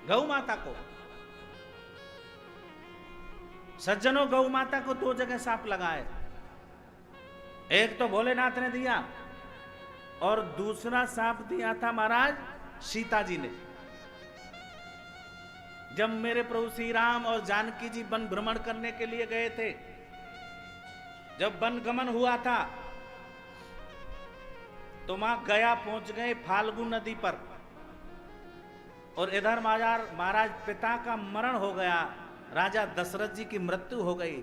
गौ माता को। सज्जनों, गौ माता को 2 जगह सांप लगा है। एक तो भोलेनाथ ने दिया और दूसरा सांप दिया था महाराज सीता जी ने। जब मेरे प्रभु श्री राम और जानकी जी वन भ्रमण करने के लिए गए थे, जब वन गमन हुआ था तो वहां गया पहुंच गए फाल्गु नदी पर, और इधर महाराज पिता का मरण हो गया, राजा दशरथ जी की मृत्यु हो गई।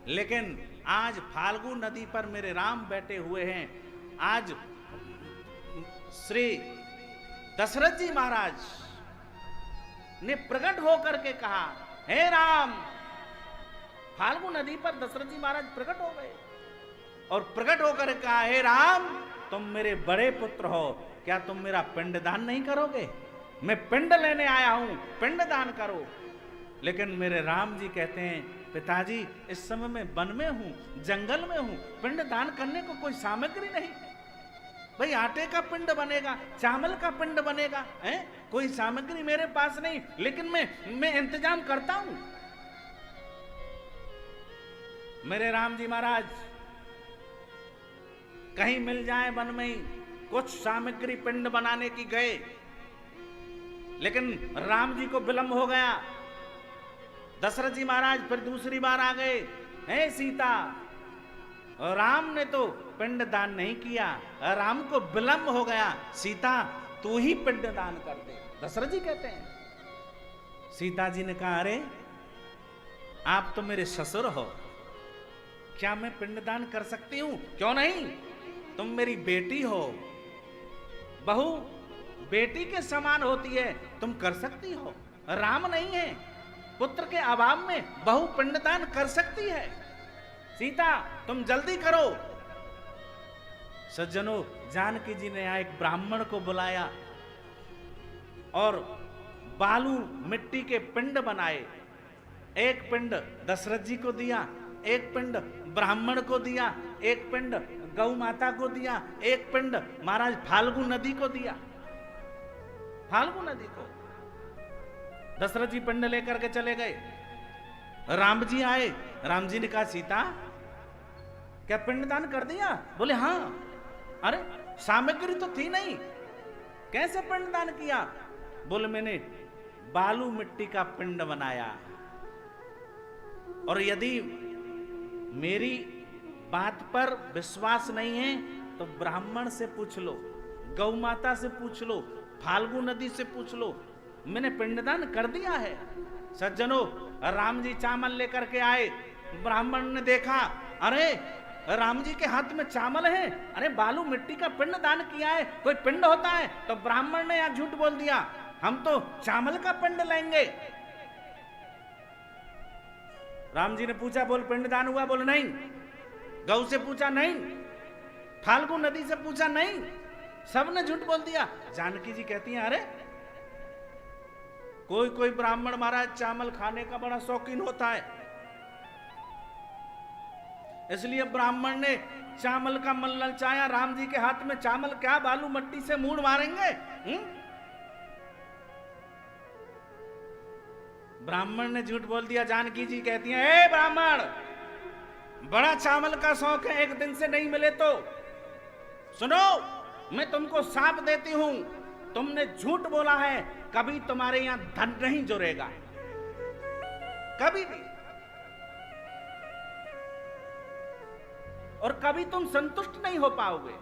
लेकिन आज फाल्गु नदी पर मेरे राम बैठे हुए हैं। आज श्री दशरथ जी महाराज ने प्रकट होकर के कहा, हे राम। फाल्गु नदी पर दशरथ जी महाराज प्रकट हो गए और प्रकट होकर कहा, हे राम, तुम मेरे बड़े पुत्र हो, क्या तुम मेरा पिंडदान नहीं करोगे? मैं पिंड लेने आया हूं, पिंडदान करो। लेकिन मेरे राम जी कहते हैं, पिताजी इस समय मैं वन में हूं, जंगल में हूं, पिंडदान करने को कोई सामग्री नहीं। भाई आटे का पिंड बनेगा, चावल का पिंड बनेगा, हैं? कोई सामग्री मेरे पास नहीं, लेकिन मैं इंतजाम करता हूं। मेरे राम जी महाराज कहीं मिल जाए वन में ही कुछ सामग्री पिंड बनाने की गए, लेकिन राम जी को विलंब हो गया। दशरथ जी महाराज फिर दूसरी बार आ गए, हे सीता। और राम ने तो पिंड दान नहीं किया, राम को विलंब हो गया, सीता तू ही पिंड दान कर दे। दशरथ जी कहते हैं, सीता जी ने कहा, अरे आप तो मेरे ससुर हो, क्या मैं पिंडदान कर सकती हूं? क्यों नहीं, तुम मेरी बेटी हो, बहू बेटी के समान होती है, तुम कर सकती हो। राम नहीं है, पुत्र के अभाव में बहू पिंडदान कर सकती है। सीता तुम जल्दी करो। सज्जनों, जानकी जी ने यहां एक ब्राह्मण को बुलाया और बालू मिट्टी के पिंड बनाए। एक पिंड दशरथ जी को दिया, एक पिंड ब्राह्मण को दिया, एक पिंड गौ माता को दिया, एक पिंड महाराज फाल्गु नदी को दिया। फाल्गु नदी को दशरथ जी पिंड लेकर के चले गए। राम जी आए, राम जी ने कहा, सीता क्या पिंडदान कर दिया? बोले हां। अरे सामग्री तो थी नहीं, कैसे पिंडदान किया? बोले मैंने बालू मिट्टी का पिंड बनाया। और यदि मेरी बात पर विश्वास नहीं है तो ब्राह्मण से पूछ लो, गौ माता से पूछ लो, फाल्गु नदी से पूछ लो, मैंने पिंडदान कर दिया है। सज्जनों, राम जी चावल लेकर के आए, ब्राह्मण ने देखा, अरे राम जी के हाथ में चावल है, अरे बालू मिट्टी का पिंड दान किया है, कोई पिंड होता है? तो ब्राह्मण ने यहां झूठ बोल दिया, हम तो चावल का पिंड लेंगे। राम जी ने पूछा, बोल पिंड दान हुआ? बोल नहीं। गौ से पूछा, नहीं। फाल्गु नदी से पूछा, नहीं। सबने झूठ बोल दिया। जानकी जी कहती हैं, अरे कोई कोई ब्राह्मण महाराज चावल खाने का बड़ा शौकीन होता है, इसलिए ब्राह्मण ने चावल का मन ललचाया। राम जी के हाथ में चावल क्या, बालू मट्टी से मूड़ मारेंगे? ब्राह्मण ने झूठ बोल दिया। जानकी जी कहती हैं, ए ब्राह्मण, बड़ा चावल का शौक है, एक दिन से नहीं मिले तो सुनो, मैं तुमको साप देती हूं, तुमने झूठ बोला है, कभी तुम्हारे यहां धन नहीं जुड़ेगा, कभी भी, और कभी तुम संतुष्ट नहीं हो पाओगे,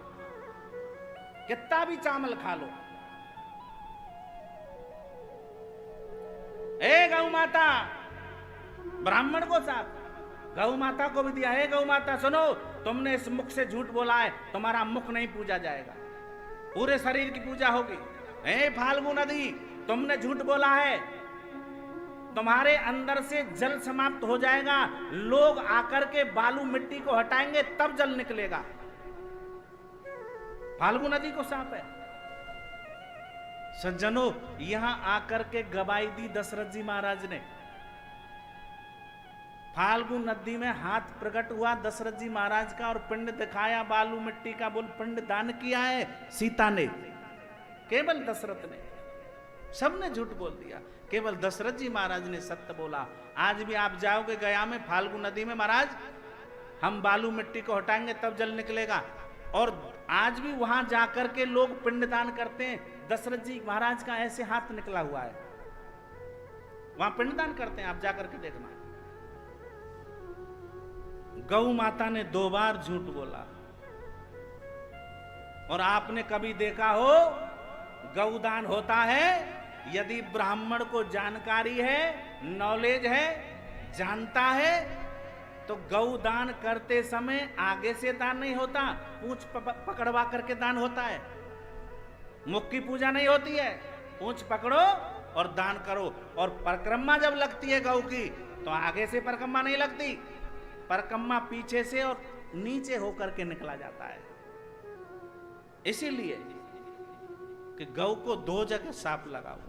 कितना भी चावल खा लो। ए गौ माता, ब्राह्मण को साथ गौ माता को भी दिया। है गौ माता सुनो, तुमने इस मुख से झूठ बोला है, तुम्हारा मुख नहीं पूजा जाएगा, पूरे शरीर की पूजा होगी। हे फाल्गु नदी, तुमने झूठ बोला है, तुम्हारे अंदर से जल समाप्त हो जाएगा, लोग आकर के बालू मिट्टी को हटाएंगे तब जल निकलेगा। फाल्गु नदी को सांप है। सज्जनों, यहां आकर के गवाही दी दशरथ जी महाराज ने। फाल्गु नदी में हाथ प्रकट हुआ दशरथ जी महाराज का और पिंड दिखाया बालू मिट्टी का। बोल पिंड दान किया है सीता ने, केवल दशरथ ने। सबने झूठ बोल दिया, केवल दशरथ जी महाराज ने सत्य बोला। आज भी आप जाओगे गया में फाल्गु नदी में, महाराज हम बालू मिट्टी को हटाएंगे तब जल निकलेगा। और आज भी वहां जाकर के लोग पिंडदान करते हैं। दशरथ जी महाराज का ऐसे हाथ निकला हुआ है, वहां पिंडदान करते हैं, आप जाकर के देखना। गौ माता ने 2 बार झूठ बोला। और आपने कभी देखा हो गौदान होता है, यदि ब्राह्मण को जानकारी है, नॉलेज है, जानता है, तो गौदान करते समय आगे से दान नहीं होता, पूंछ पकड़वा करके दान होता है। मुख की पूजा नहीं होती है, पूंछ पकड़ो और दान करो। और परिक्रमा जब लगती है गौ की, तो आगे से परिक्रमा नहीं लगती, परिक्रमा पीछे से और नीचे होकर के निकला जाता है। इसीलिए कि गौ को 2 जगह साफ लगाओ,